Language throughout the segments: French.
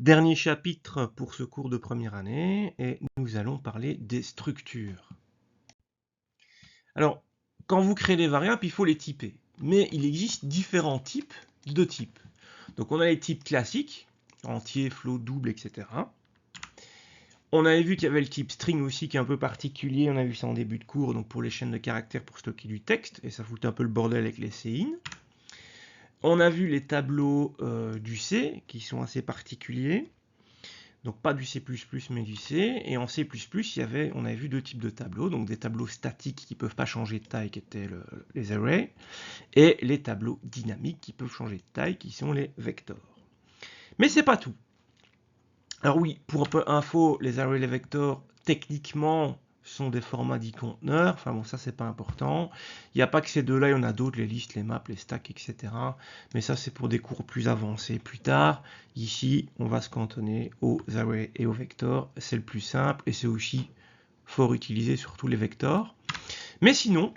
Dernier chapitre pour ce cours de première année et nous allons parler des structures. Alors, quand vous créez des variables, il faut les typer. Mais il existe différents types de types. Donc on a les types classiques, entier, float, double, etc. On avait vu qu'il y avait le type string aussi qui est un peu particulier, on a vu ça en début de cours, donc pour les chaînes de caractères pour stocker du texte, et ça fout un peu le bordel avec les CIN. On a vu les tableaux du C qui sont assez particuliers. Donc pas du C++ mais du C, et en C++ on avait vu deux types de tableaux, donc des tableaux statiques qui ne peuvent pas changer de taille qui étaient les arrays, et les tableaux dynamiques qui peuvent changer de taille qui sont les vectors. Mais c'est pas tout. Alors oui, pour un peu info, les arrays et les vectors, techniquement, sont des formats dits conteneurs. Enfin bon, ça c'est pas important. Il n'y a pas que ces deux-là, il y en a d'autres, les listes, les maps, les stacks, etc. Mais ça c'est pour des cours plus avancés plus tard. Ici, on va se cantonner aux arrays et aux vectors. C'est le plus simple et c'est aussi fort utilisé, surtout les vectors. Mais sinon,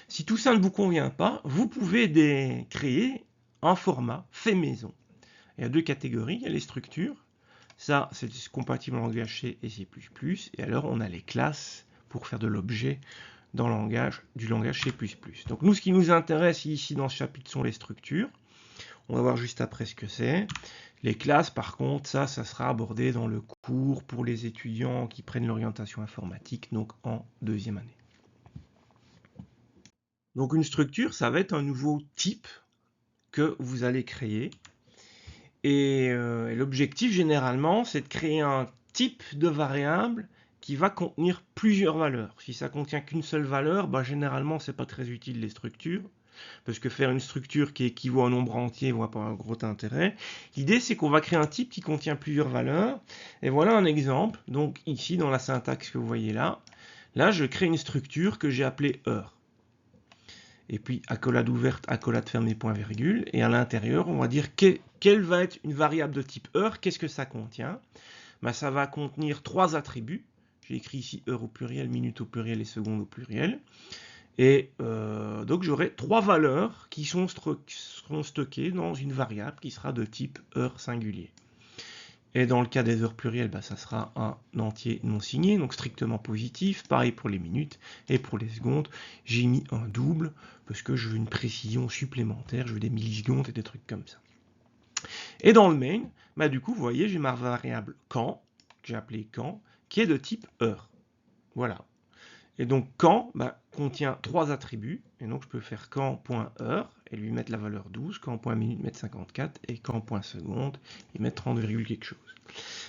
si tout ça ne vous convient pas, vous pouvez créer un format fait maison. Il y a deux catégories, il y a les structures. Ça, c'est compatible en langage C et C++. Et alors, on a les classes pour faire de l'objet du langage C++. Donc nous, ce qui nous intéresse ici dans ce chapitre sont les structures. On va voir juste après ce que c'est. Les classes, par contre, ça sera abordé dans le cours pour les étudiants qui prennent l'orientation informatique, donc en deuxième année. Donc une structure, ça va être un nouveau type que vous allez créer. Et l'objectif, généralement, c'est de créer un type de variable qui va contenir plusieurs valeurs. Si ça contient qu'une seule valeur, bah, généralement, c'est pas très utile les structures, parce que faire une structure qui équivaut à un nombre entier, voit pas un gros intérêt. L'idée, c'est qu'on va créer un type qui contient plusieurs valeurs. Et voilà un exemple. Donc ici, dans la syntaxe que vous voyez là, je crée une structure que j'ai appelée heure. Et puis accolade ouverte, accolade fermée, point virgule. Et à l'intérieur, on va dire quelle va être une variable de type heure. Qu'est-ce que ça contient? Ben, ça va contenir trois attributs. J'ai écrit ici heure au pluriel, minute au pluriel et seconde au pluriel. Et donc j'aurai trois valeurs qui seront stockées dans une variable qui sera de type heure singulier. Et dans le cas des heures plurielles, ça sera un entier non signé, donc strictement positif. Pareil pour les minutes et pour les secondes. J'ai mis un double parce que je veux une précision supplémentaire, je veux des millisecondes et des trucs comme ça. Et dans le main, du coup, vous voyez, j'ai ma variable quand, que j'ai appelée quand, qui est de type heure. Voilà. Et donc quand contient trois attributs, et donc je peux faire quand.heure et lui mettre la valeur 12, quand.minute mettre 54, et quand.seconde et mettre 30, quelque chose.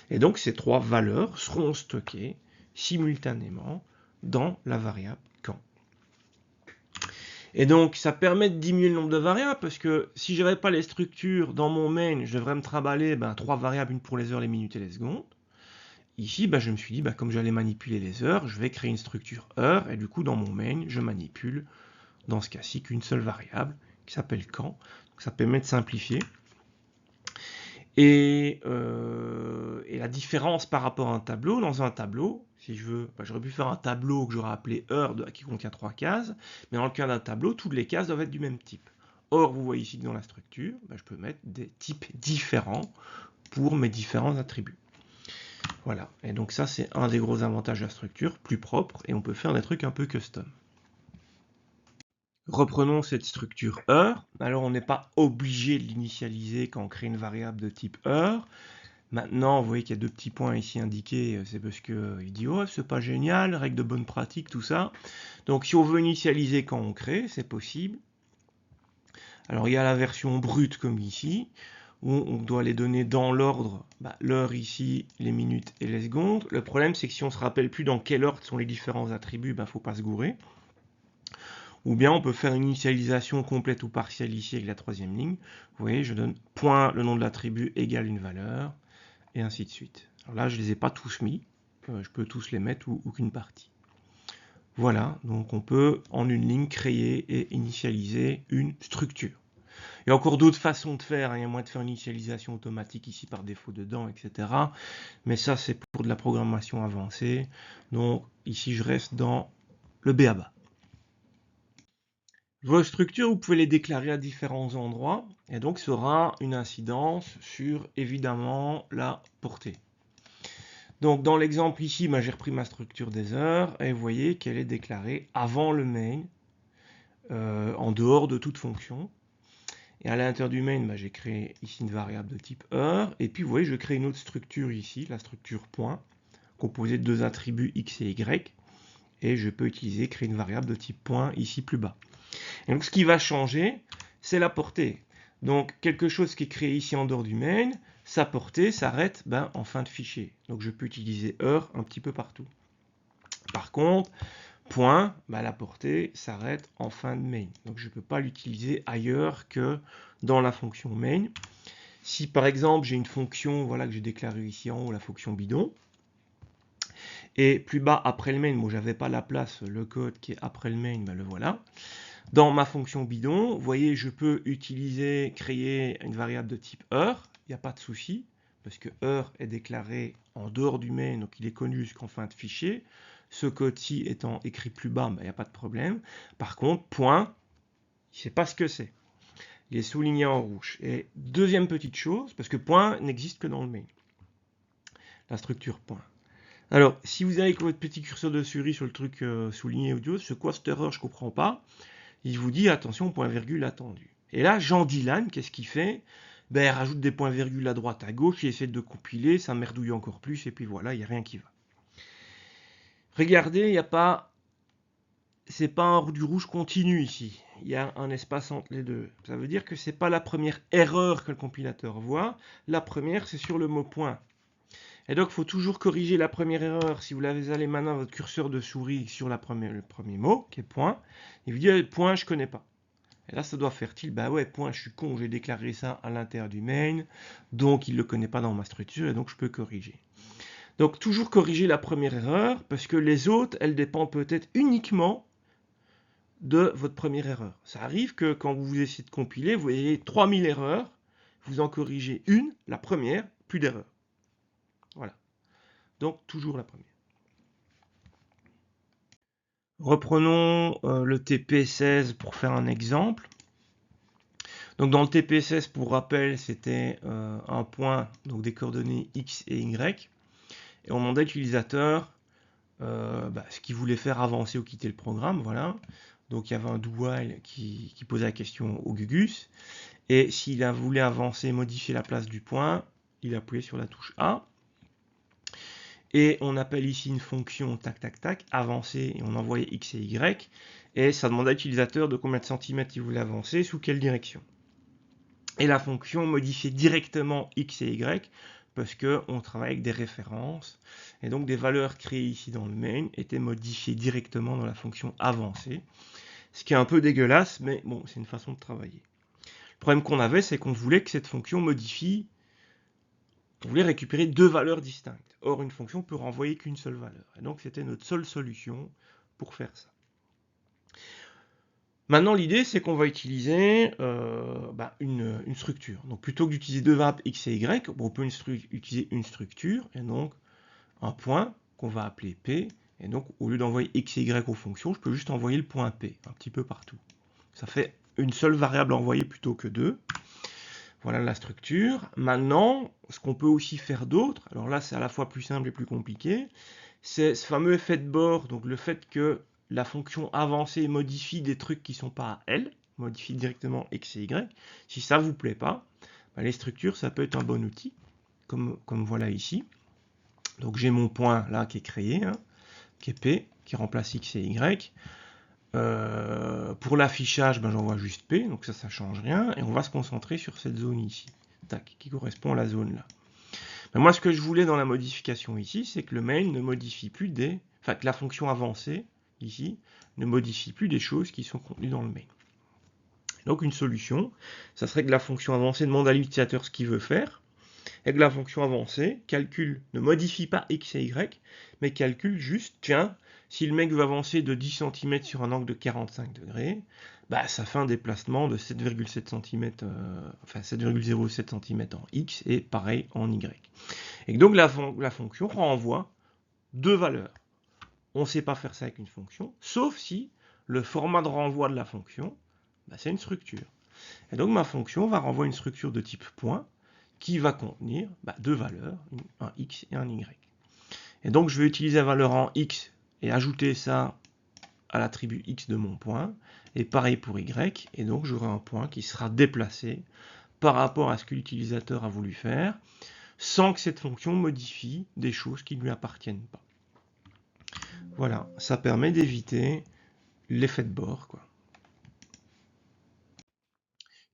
Et donc ces trois valeurs seront stockées simultanément dans la variable quand. Et donc ça permet de diminuer le nombre de variables, parce que si je n'avais pas les structures dans mon main, je devrais me trimballer trois variables, une pour les heures, les minutes et les secondes. Ici, je me suis dit, comme j'allais manipuler les heures, je vais créer une structure heure, et du coup, dans mon main, je manipule, dans ce cas-ci, qu'une seule variable, qui s'appelle quand. Donc, ça permet de simplifier. Et la différence par rapport à un tableau, dans un tableau, si je veux, j'aurais pu faire un tableau que j'aurais appelé heure, qui contient 3 cases, mais dans le cas d'un tableau, toutes les cases doivent être du même type. Or, vous voyez ici que dans la structure, je peux mettre des types différents pour mes différents attributs. Voilà, et donc ça c'est un des gros avantages de la structure, plus propre, et on peut faire des trucs un peu custom. Reprenons cette structure heure. Alors on n'est pas obligé de l'initialiser quand on crée une variable de type heure. Maintenant, vous voyez qu'il y a deux petits points ici indiqués, c'est parce qu'il dit « Oh, c'est pas génial, règle de bonne pratique, tout ça ». Donc si on veut initialiser quand on crée, c'est possible. Alors il y a la version brute comme ici, où on doit les donner dans l'ordre, l'heure ici, les minutes et les secondes. Le problème, c'est que si on ne se rappelle plus dans quel ordre sont les différents attributs, il ne faut pas se gourer. Ou bien on peut faire une initialisation complète ou partielle ici avec la troisième ligne. Vous voyez, je donne point le nom de l'attribut égale une valeur, et ainsi de suite. Alors là, je ne les ai pas tous mis, je peux tous les mettre ou qu'une partie. Voilà, donc on peut en une ligne créer et initialiser une structure. Il y a encore d'autres façons de faire, il y a moyen de faire une initialisation automatique ici par défaut dedans, etc. Mais ça, c'est pour de la programmation avancée. Donc ici, je reste dans le b.a.-ba. Vos structures, vous pouvez les déclarer à différents endroits, et donc ça aura une incidence sur, évidemment, la portée. Donc dans l'exemple ici, j'ai repris ma structure des heures, et vous voyez qu'elle est déclarée avant le main, en dehors de toute fonction. Et à l'intérieur du main, j'ai créé ici une variable de type heure, et puis vous voyez, je crée une autre structure ici, la structure point, composée de deux attributs x et y, et je peux créer une variable de type point ici plus bas. Et donc ce qui va changer, c'est la portée. Donc quelque chose qui est créé ici en dehors du main, sa portée s'arrête en fin de fichier. Donc je peux utiliser heure un petit peu partout. Par contre, point, la portée s'arrête en fin de main. Donc je ne peux pas l'utiliser ailleurs que dans la fonction main. Si par exemple j'ai une fonction que j'ai déclarée ici en haut, la fonction bidon, et plus bas après le main, moi j'avais pas la place, le code qui est après le main, le voilà. Dans ma fonction bidon, vous voyez, je peux créer une variable de type heure, il n'y a pas de souci, parce que heure est déclaré en dehors du main, donc il est connu jusqu'en fin de fichier. Ce code-ci étant écrit plus bas, il n'y a pas de problème. Par contre, point, il ne sait pas ce que c'est. Il est souligné en rouge. Et deuxième petite chose, parce que point n'existe que dans le main, la structure point. Alors, si vous avez votre petit curseur de souris sur le truc souligné audio, c'est quoi cette erreur, je ne comprends pas. Il vous dit attention, point virgule attendu. Et là, Jean Dylan, qu'est-ce qu'il fait? Il rajoute des points virgules à droite, à gauche, il essaie de compiler, ça merdouille encore plus, et puis voilà, il n'y a rien qui va. Regardez, il n'y a pas... C'est pas du rouge continu ici. Il y a un espace entre les deux. Ça veut dire que c'est pas la première erreur que le compilateur voit. La première, c'est sur le mot point. Et donc, il faut toujours corriger la première erreur. Si vous allez maintenant votre curseur de souris sur le premier mot, qui est point, il vous dit point, je connais pas. Et là, ça doit faire tilt. Ouais, point, je suis con, j'ai déclaré ça à l'intérieur du main, donc il ne le connaît pas dans ma structure, et donc je peux corriger. Donc, toujours corriger la première erreur, parce que les autres, elles dépendent peut-être uniquement de votre première erreur. Ça arrive que quand vous essayez de compiler, vous voyez 3000 erreurs, vous en corrigez une, la première, plus d'erreurs. Voilà. Donc, toujours la première. Reprenons le TP16 pour faire un exemple. Donc dans le TP16, pour rappel, c'était un point, donc des coordonnées X et Y. Et on demandait à l'utilisateur ce qu'il voulait faire avancer ou quitter le programme. Voilà. Donc il y avait un do while qui posait la question au Gugus. Et s'il voulait avancer, modifier la place du point, il appuyait sur la touche A. Et on appelle ici une fonction tac tac tac, avancer, et on envoyait X et Y. Et ça demandait à l'utilisateur de combien de centimètres il voulait avancer, sous quelle direction. Et la fonction modifiait directement X et Y, parce qu'on travaille avec des références. Et donc des valeurs créées ici dans le main étaient modifiées directement dans la fonction avancée. Ce qui est un peu dégueulasse, mais bon, c'est une façon de travailler. Le problème qu'on avait, c'est qu'on voulait que cette fonction modifie, on voulait récupérer deux valeurs distinctes. Or, une fonction peut renvoyer qu'une seule valeur. Et donc, c'était notre seule solution pour faire ça. Maintenant, l'idée, c'est qu'on va utiliser une structure. Donc, plutôt que d'utiliser deux variables x et y, on peut utiliser une structure, et donc un point qu'on va appeler p. Et donc, au lieu d'envoyer x et y aux fonctions, je peux juste envoyer le point p, un petit peu partout. Ça fait une seule variable envoyée plutôt que deux. Voilà la structure. Maintenant, ce qu'on peut aussi faire d'autre, alors là, c'est à la fois plus simple et plus compliqué, c'est ce fameux effet de bord, donc le fait que la fonction avancée modifie des trucs qui ne sont pas à elle, modifie directement x et y. Si ça ne vous plaît pas, les structures, ça peut être un bon outil, comme voilà ici. Donc j'ai mon point là qui est créé, qui est P, qui remplace x et y. Pour l'affichage, j'envoie juste P, donc ça ne change rien. Et on va se concentrer sur cette zone ici, tac, qui correspond à la zone là. Mais moi, ce que je voulais dans la modification ici, c'est que le main ne modifie plus que la fonction avancée, ici, ne modifie plus des choses qui sont contenues dans le main. Donc une solution, ça serait que la fonction avancée demande à l'utilisateur ce qu'il veut faire, et que la fonction avancée ne modifie pas x et y, mais calcule juste, tiens, si le mec veut avancer de 10 cm sur un angle de 45 degrés, ça fait un déplacement de 7,7 cm, 7,07 cm en x et pareil en y. Et donc la fonction renvoie deux valeurs. On ne sait pas faire ça avec une fonction, sauf si le format de renvoi de la fonction, bah, c'est une structure. Et donc ma fonction va renvoyer une structure de type point qui va contenir deux valeurs, un x et un y. Et donc je vais utiliser la valeur en x et ajouter ça à l'attribut x de mon point, et pareil pour y, et donc j'aurai un point qui sera déplacé par rapport à ce que l'utilisateur a voulu faire, sans que cette fonction modifie des choses qui ne lui appartiennent pas. Voilà, ça permet d'éviter l'effet de bord, quoi.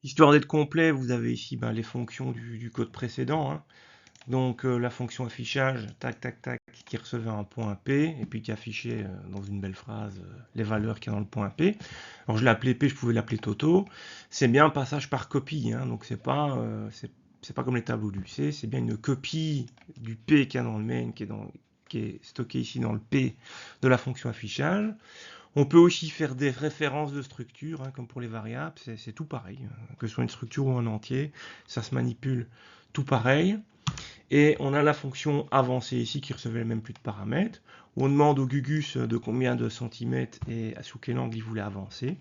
Histoire d'être complet, vous avez ici les fonctions du code précédent, hein. Donc la fonction affichage, tac, tac, tac, qui recevait un point P, et puis qui affichait dans une belle phrase les valeurs qu'il y a dans le point P. Alors je l'ai appelé P, je pouvais l'appeler Toto. C'est bien un passage par copie, hein, donc c'est pas comme les tableaux du C, c'est bien une copie du P qu'il y a dans le main, qui est stocké ici dans le P de la fonction affichage. On peut aussi faire des références de structure, hein, comme pour les variables, c'est tout pareil, que ce soit une structure ou un entier, ça se manipule tout pareil. Et on a la fonction avancée ici qui recevait le même plus de paramètres. On demande au Gugus de combien de centimètres et sous quel angle il voulait avancer.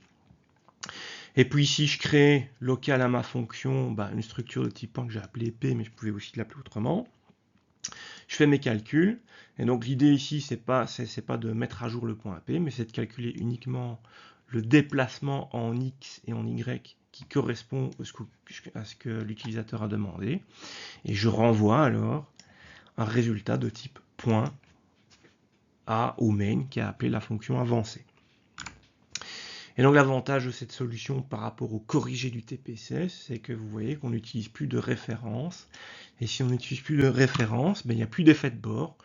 Et puis ici, je crée local à ma fonction une structure de type point que j'ai appelée P, mais je pouvais aussi l'appeler autrement. Je fais mes calculs. Et donc l'idée ici, c'est pas de mettre à jour le point P, mais c'est de calculer uniquement le déplacement en X et en Y qui correspond à ce que l'utilisateur a demandé. Et je renvoie alors un résultat de type point au main qui a appelé la fonction avancée. Et donc l'avantage de cette solution par rapport au corrigé du TPCS, c'est que vous voyez qu'on n'utilise plus de référence. Et si on n'utilise plus de référence, il n'y a plus d'effet de bord.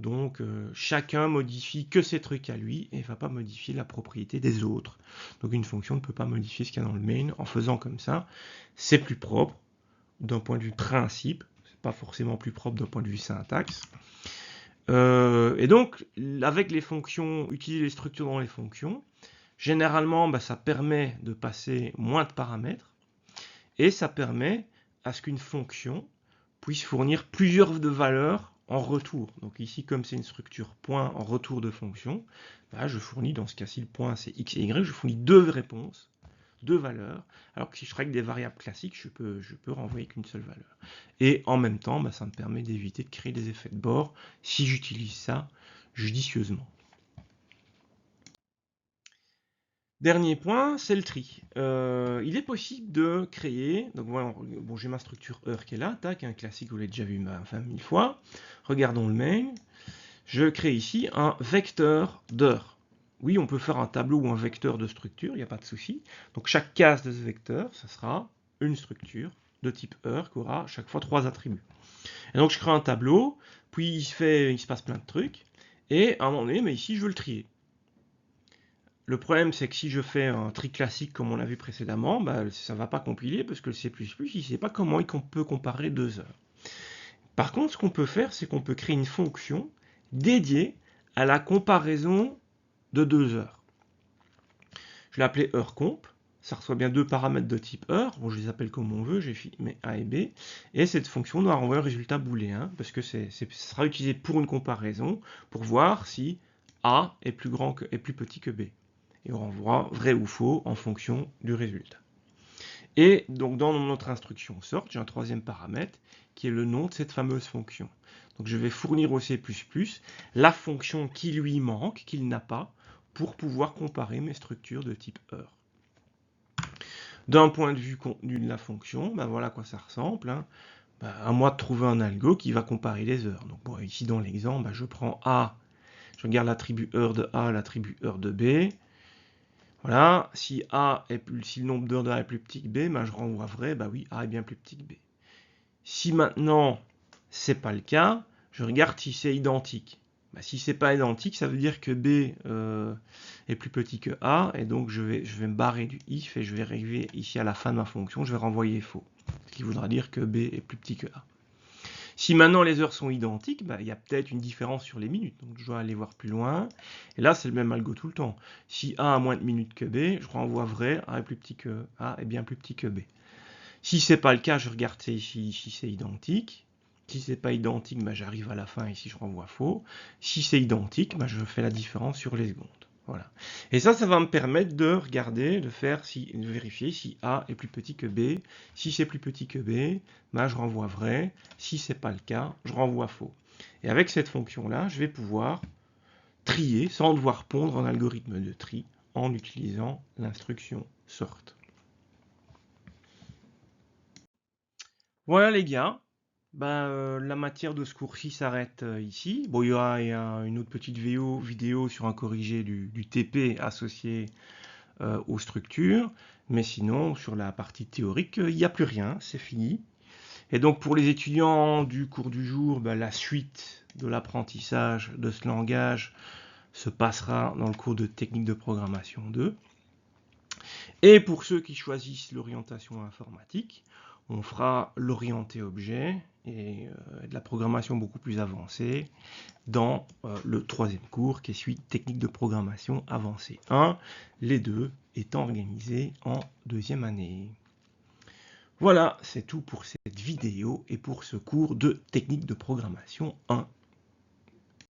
Donc chacun modifie que ses trucs à lui et ne va pas modifier la propriété des autres. Donc une fonction ne peut pas modifier ce qu'il y a dans le main. En faisant comme ça, c'est plus propre d'un point de vue principe. C'est pas forcément plus propre d'un point de vue syntaxe. Et donc, avec les fonctions, utiliser les structures dans les fonctions, généralement, ça permet de passer moins de paramètres et ça permet à ce qu'une fonction puisse fournir plusieurs de valeurs en retour. Donc ici, comme c'est une structure point en retour de fonction, je fournis, dans ce cas-ci, le point c'est x et y, je fournis deux réponses, deux valeurs, alors que si je travaille avec des variables classiques, je peux renvoyer qu'une seule valeur. Et en même temps, ça me permet d'éviter de créer des effets de bord si j'utilise ça judicieusement. Dernier point, c'est le tri. Il est possible de créer, donc voilà, bon, j'ai ma structure heure qui est là, tac, un classique, vous l'avez déjà vu 1000 fois. Regardons le main. Je crée ici un vecteur d'heure. Oui, on peut faire un tableau ou un vecteur de structure, il n'y a pas de souci. Donc chaque case de ce vecteur, ça sera une structure de type heure qui aura chaque fois 3 attributs. Et donc je crée un tableau, puis il se passe plein de trucs, et à un moment donné, mais ici je veux le trier. Le problème, c'est que si je fais un tri classique comme on l'a vu précédemment, ça ne va pas compiler parce que le C++, il ne sait pas comment il peut comparer deux heures. Par contre, ce qu'on peut faire, c'est qu'on peut créer une fonction dédiée à la comparaison de deux heures. Je l'ai appelée heure_comp. Ça reçoit bien deux paramètres de type heure. Bon, je les appelle comme on veut, j'ai mis A et B. Et cette fonction doit renvoyer un résultat booléen parce que ça sera utilisé pour une comparaison pour voir si A est plus petit que B. Et on renvoie vrai ou faux en fonction du résultat. Et donc dans notre instruction sort, j'ai un troisième paramètre qui est le nom de cette fameuse fonction. Donc je vais fournir au C++ la fonction qui lui manque, qu'il n'a pas, pour pouvoir comparer mes structures de type heure. D'un point de vue contenu de la fonction, voilà à quoi ça ressemble. Hein. À moi de trouver un algo qui va comparer les heures. Donc bon, ici dans l'exemple, je prends A, je regarde l'attribut heure de A, l'attribut heure de B. Voilà, si le nombre d'heures de A est plus petit que B, je renvoie vrai, oui, A est bien plus petit que B. Si maintenant, c'est pas le cas, je regarde si c'est identique. Si c'est pas identique, ça veut dire que B est plus petit que A, et donc je vais me barrer du if, et je vais arriver ici à la fin de ma fonction, je vais renvoyer faux. Ce qui voudra dire que B est plus petit que A. Si maintenant les heures sont identiques, il y a peut-être une différence sur les minutes, donc je dois aller voir plus loin. Et là, c'est le même algo tout le temps. Si A a moins de minutes que B, je renvoie vrai, A est bien plus petit que B. Si c'est pas le cas, je regarde ici si c'est identique. Si c'est pas identique, j'arrive à la fin, ici je renvoie faux. Si c'est identique, je fais la différence sur les secondes. Voilà. Et ça va me permettre de regarder, de vérifier si A est plus petit que B. Si c'est plus petit que B, ben je renvoie vrai. Si c'est pas le cas, je renvoie faux. Et avec cette fonction-là, je vais pouvoir trier sans devoir pondre en algorithme de tri en utilisant l'instruction sort. Voilà les gars, la matière de ce cours-ci s'arrête ici. Bon, il y aura une autre petite vidéo sur un corrigé du TP associé aux structures, mais sinon, sur la partie théorique, il n'y a plus rien, c'est fini. Et donc pour les étudiants du cours du jour, la suite de l'apprentissage de ce langage se passera dans le cours de technique de programmation 2. Et pour ceux qui choisissent l'orientation informatique, on fera l'orienté objet et de la programmation beaucoup plus avancée dans le troisième cours qui suit technique de programmation avancée 1, les deux étant organisés en deuxième année. Voilà, c'est tout pour cette vidéo et pour ce cours de technique de programmation 1.